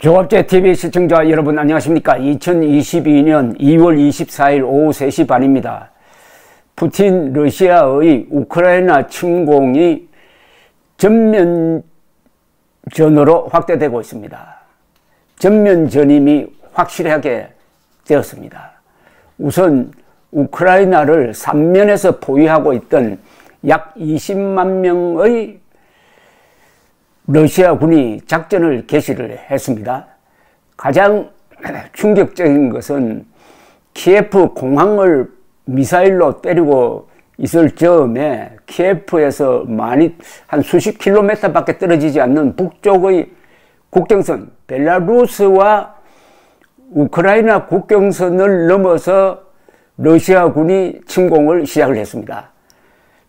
조갑제TV 시청자 여러분 안녕하십니까. 2022년 2월 24일 오후 3시 반입니다. 푸틴 러시아의 우크라이나 침공이 전면전으로 확대되고 있습니다. 전면전임이 확실하게 되었습니다. 우선 우크라이나를 3면에서 포위하고 있던 약 20만 명의 러시아군이 작전을 개시를 했습니다. 가장 충격적인 것은 키예프 공항을 미사일로 때리고 있을 즈음에 키예프에서 한 수십 킬로미터밖에 떨어지지 않는 북쪽의 국경선, 벨라루스와 우크라이나 국경선을 넘어서 러시아군이 침공을 시작을 했습니다.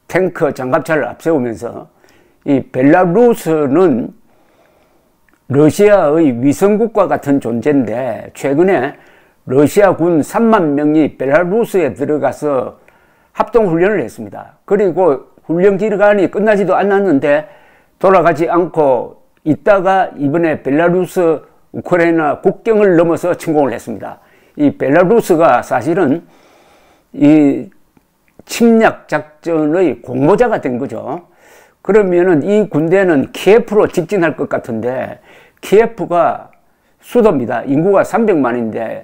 탱크, 장갑차를 앞세우면서 이 벨라루스는 러시아의 위성국과 같은 존재인데 최근에 러시아군 3만 명이 벨라루스에 들어가서 합동훈련을 했습니다. 그리고 훈련 기간이 끝나지도 않았는데 돌아가지 않고 있다가 이번에 벨라루스 우크라이나 국경을 넘어서 침공을 했습니다. 이 벨라루스가 사실은 이 침략 작전의 공모자가 된 거죠. 그러면은 이 군대는 키예프로 직진할 것 같은데 키예프가 수도입니다. 인구가 300만인데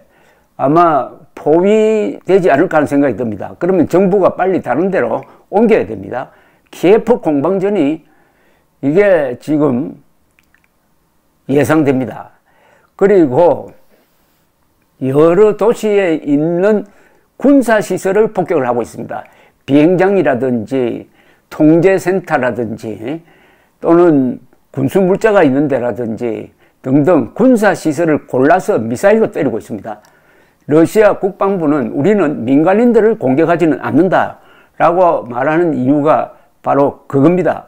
아마 포위되지 않을까 하는 생각이 듭니다. 그러면 정부가 빨리 다른 데로 옮겨야 됩니다. 키예프 공방전이 이게 지금 예상됩니다. 그리고 여러 도시에 있는 군사시설을 폭격을 하고 있습니다. 비행장이라든지 통제센터라든지 또는 군수물자가 있는 데라든지 등등 군사시설을 골라서 미사일로 때리고 있습니다. 러시아 국방부는 우리는 민간인들을 공격하지는 않는다라고 말하는 이유가 바로 그겁니다.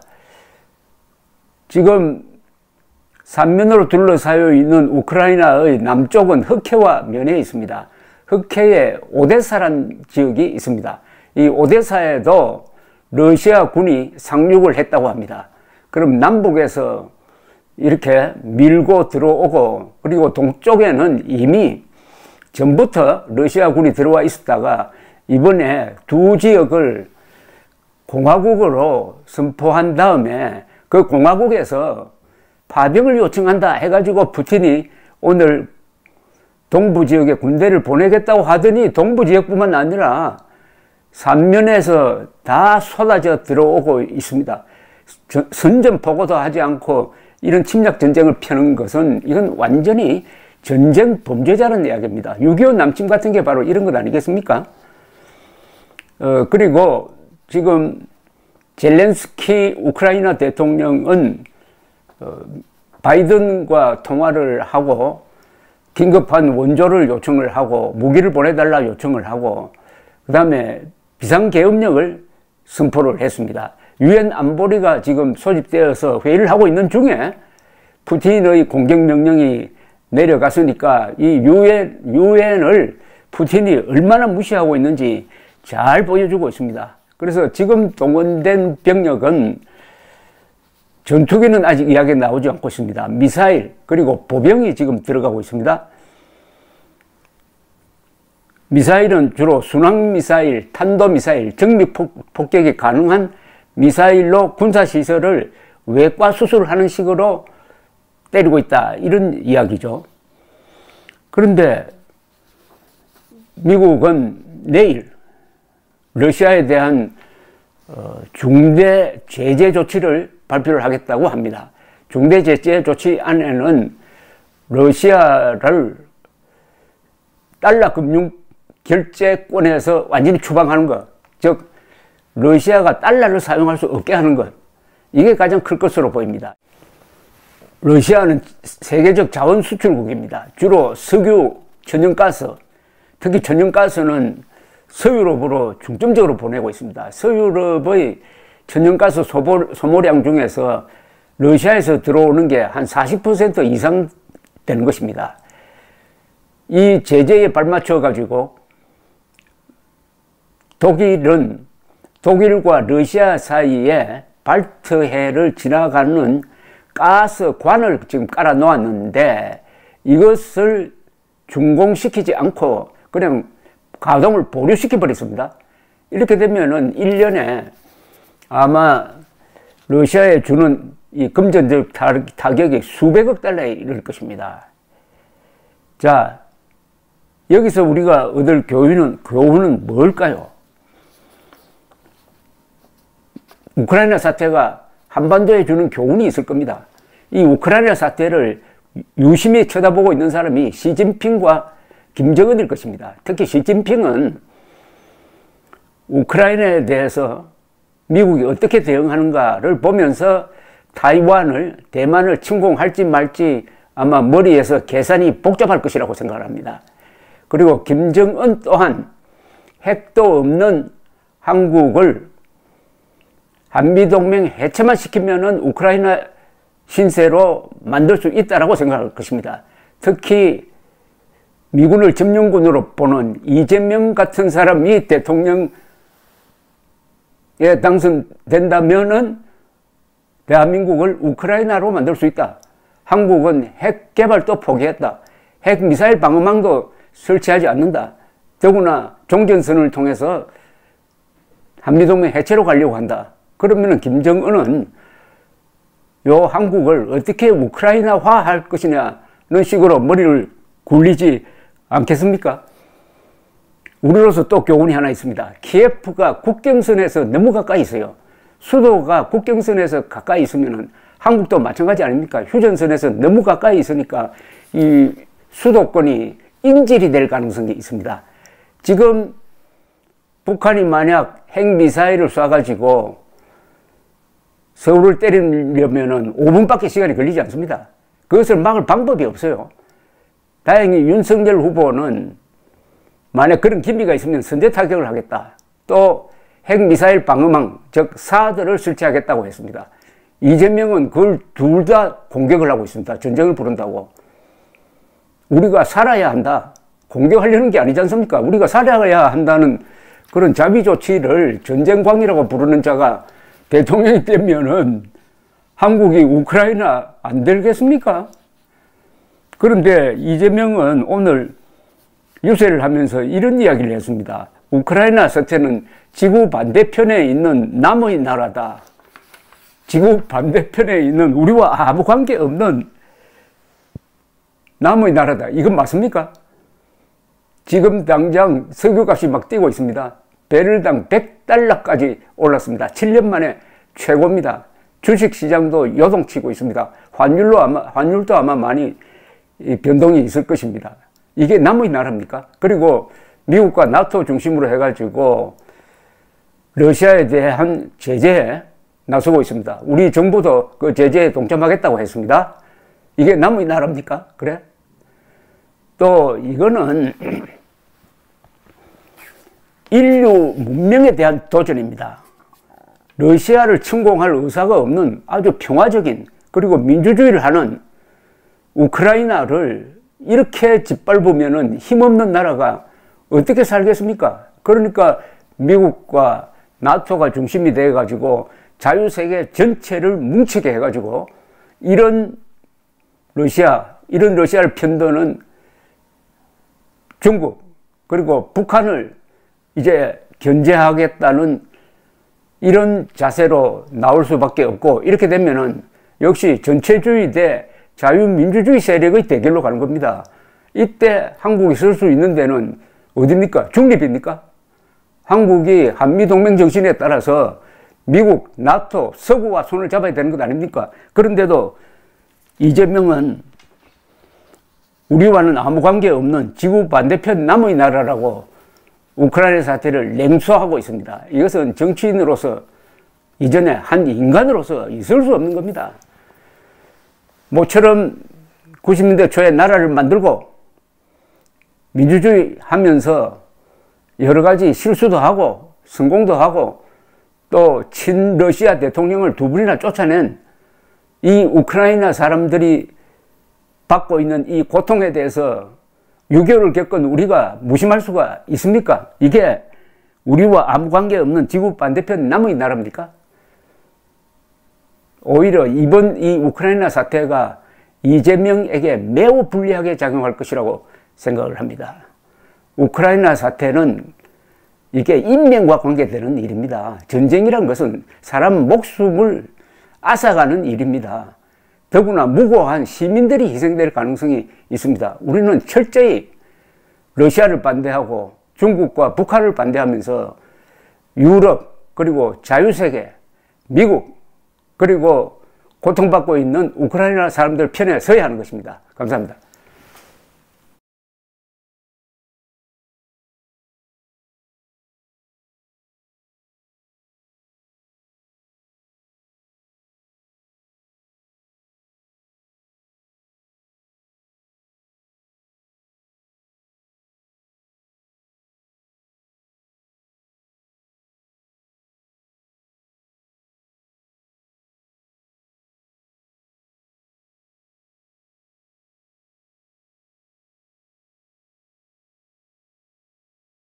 지금 삼면으로 둘러싸여 있는 우크라이나의 남쪽은 흑해와 면해 있습니다. 흑해에 오데사라는 지역이 있습니다. 이 오데사에도 러시아군이 상륙을 했다고 합니다. 그럼 남북에서 이렇게 밀고 들어오고 그리고 동쪽에는 이미 전부터 러시아군이 들어와 있었다가 이번에 두 지역을 공화국으로 선포한 다음에 그 공화국에서 파병을 요청한다 해가지고 푸틴이 오늘 동부 지역에 군대를 보내겠다고 하더니 동부 지역뿐만 아니라 삼면에서 다 쏟아져 들어오고 있습니다. 선전포고도 하지 않고 이런 침략 전쟁을 펴는 것은 이건 완전히 전쟁 범죄자라는 이야기입니다. 6.25 남침 같은 게 바로 이런 것 아니겠습니까? 그리고 지금 젤렌스키 우크라이나 대통령은 바이든과 통화를 하고 긴급한 원조를 요청을 하고 무기를 보내달라 요청을 하고 그 다음에 비상계엄령을 선포를 했습니다. 유엔 안보리가 지금 소집되어서 회의를 하고 있는 중에 푸틴의 공격명령이 내려갔으니까 이 유엔을 푸틴이 얼마나 무시하고 있는지 잘 보여주고 있습니다. 그래서 지금 동원된 병력은 전투기는 아직 이야기 나오지 않고 있습니다. 미사일 그리고 보병이 지금 들어가고 있습니다. 미사일은 주로 순항미사일, 탄도미사일, 정밀폭격이 가능한 미사일로 군사시설을 외과 수술하는 식으로 때리고 있다 이런 이야기죠. 그런데 미국은 내일 러시아에 대한 중대 제재 조치를 발표를 하겠다고 합니다. 중대 제재 조치 안에는 러시아를 달러 금융 결제권에서 완전히 추방하는 것, 즉 러시아가 달러를 사용할 수 없게 하는 것, 이게 가장 클 것으로 보입니다. 러시아는 세계적 자원 수출국입니다. 주로 석유, 천연가스, 특히 천연가스는 서유럽으로 중점적으로 보내고 있습니다. 서유럽의 천연가스 소모량 중에서 러시아에서 들어오는 게 한 40% 이상 되는 것입니다. 이 제재에 발맞춰 가지고 독일과 러시아 사이에 발트해를 지나가는 가스관을 지금 깔아 놓았는데 이것을 준공시키지 않고 그냥 가동을 보류시켜 버렸습니다. 이렇게 되면은 1년에 아마 러시아에 주는 이 금전적 타격이 수백억 달러에 이를 것입니다. 자, 여기서 우리가 얻을 교훈은 뭘까요? 우크라이나 사태가 한반도에 주는 교훈이 있을 겁니다. 이 우크라이나 사태를 유심히 쳐다보고 있는 사람이 시진핑과 김정은일 것입니다. 특히 시진핑은 우크라이나에 대해서 미국이 어떻게 대응하는가를 보면서 타이완을, 대만을 침공할지 말지 아마 머리에서 계산이 복잡할 것이라고 생각을 합니다. 그리고 김정은 또한 핵도 없는 한국을 한미동맹 해체만 시키면은 우크라이나 신세로 만들 수 있다라고 생각할 것입니다. 특히 미군을 점령군으로 보는 이재명 같은 사람이 대통령에 당선된다면은 대한민국을 우크라이나로 만들 수 있다. 한국은 핵 개발도 포기했다. 핵 미사일 방어망도 설치하지 않는다. 더구나 종전선언을 통해서 한미동맹 해체로 가려고 한다. 그러면은 김정은은 요 한국을 어떻게 우크라이나화 할 것이냐는 식으로 머리를 굴리지 않겠습니까? 우리로서 또 교훈이 하나 있습니다. 키예프가 국경선에서 너무 가까이 있어요. 수도가 국경선에서 가까이 있으면은 한국도 마찬가지 아닙니까? 휴전선에서 너무 가까이 있으니까 이 수도권이 인질이 될 가능성이 있습니다. 지금 북한이 만약 핵미사일을 쏴가지고 서울을 때리려면은 5분밖에 시간이 걸리지 않습니다. 그것을 막을 방법이 없어요. 다행히 윤석열 후보는 만약 그런 기미가 있으면 선제 타격을 하겠다. 또 핵미사일 방어망, 즉 사드를 설치하겠다고 했습니다. 이재명은 그걸 둘 다 공격을 하고 있습니다. 전쟁을 부른다고. 우리가 살아야 한다. 공격하려는 게 아니지 않습니까? 우리가 살아야 한다는 그런 자비 조치를 전쟁광이라고 부르는 자가 대통령이 되면은 한국이 우크라이나 안 되겠습니까? 그런데 이재명은 오늘 유세를 하면서 이런 이야기를 했습니다. 우크라이나 사태는 지구 반대편에 있는 남의 나라다. 지구 반대편에 있는 우리와 아무 관계 없는 남의 나라다. 이건 맞습니까? 지금 당장 석유값이 막 뛰고 있습니다. 배럴당 100달러까지 올랐습니다. 7년 만에 최고입니다. 주식시장도 요동치고 있습니다. 환율도 아마 많이 변동이 있을 것입니다. 이게 남의 나라입니까? 그리고 미국과 나토 중심으로 해가지고 러시아에 대한 제재에 나서고 있습니다. 우리 정부도 그 제재에 동참하겠다고 했습니다. 이게 남의 나라입니까? 그래? 또 이거는 인류 문명에 대한 도전입니다. 러시아를 침공할 의사가 없는 아주 평화적인 그리고 민주주의를 하는 우크라이나를 이렇게 짓밟으면은 힘없는 나라가 어떻게 살겠습니까? 그러니까 미국과 나토가 중심이 돼가지고 자유세계 전체를 뭉치게 해가지고 이런 러시아를 편드는 중국 그리고 북한을 이제 견제하겠다는 이런 자세로 나올 수밖에 없고 이렇게 되면은 역시 전체주의 대 자유민주주의 세력의 대결로 가는 겁니다. 이때 한국이 설 수 있는 데는 어디입니까? 중립입니까? 한국이 한미동맹 정신에 따라서 미국, 나토, 서구와 손을 잡아야 되는 것 아닙니까? 그런데도 이재명은 우리와는 아무 관계 없는 지구 반대편 남의 나라라고 우크라이나 사태를 냉소하고 있습니다. 이것은 정치인으로서 이전에 한 인간으로서 있을 수 없는 겁니다. 모처럼 90년대 초에 나라를 만들고 민주주의 하면서 여러 가지 실수도 하고 성공도 하고 또 친러시아 대통령을 두 분이나 쫓아낸 이 우크라이나 사람들이 받고 있는 이 고통에 대해서 6.25를 겪은 우리가 무심할 수가 있습니까? 이게 우리와 아무 관계 없는 지구 반대편 남의 나라입니까? 오히려 이번 이 우크라이나 사태가 이재명에게 매우 불리하게 작용할 것이라고 생각을 합니다. 우크라이나 사태는 이게 인명과 관계되는 일입니다. 전쟁이란 것은 사람 목숨을 앗아가는 일입니다. 더구나 무고한 시민들이 희생될 가능성이 있습니다. 우리는 철저히 러시아를 반대하고 중국과 북한을 반대하면서 유럽, 그리고 자유세계, 미국, 그리고 고통받고 있는 우크라이나 사람들 편에 서야 하는 것입니다. 감사합니다.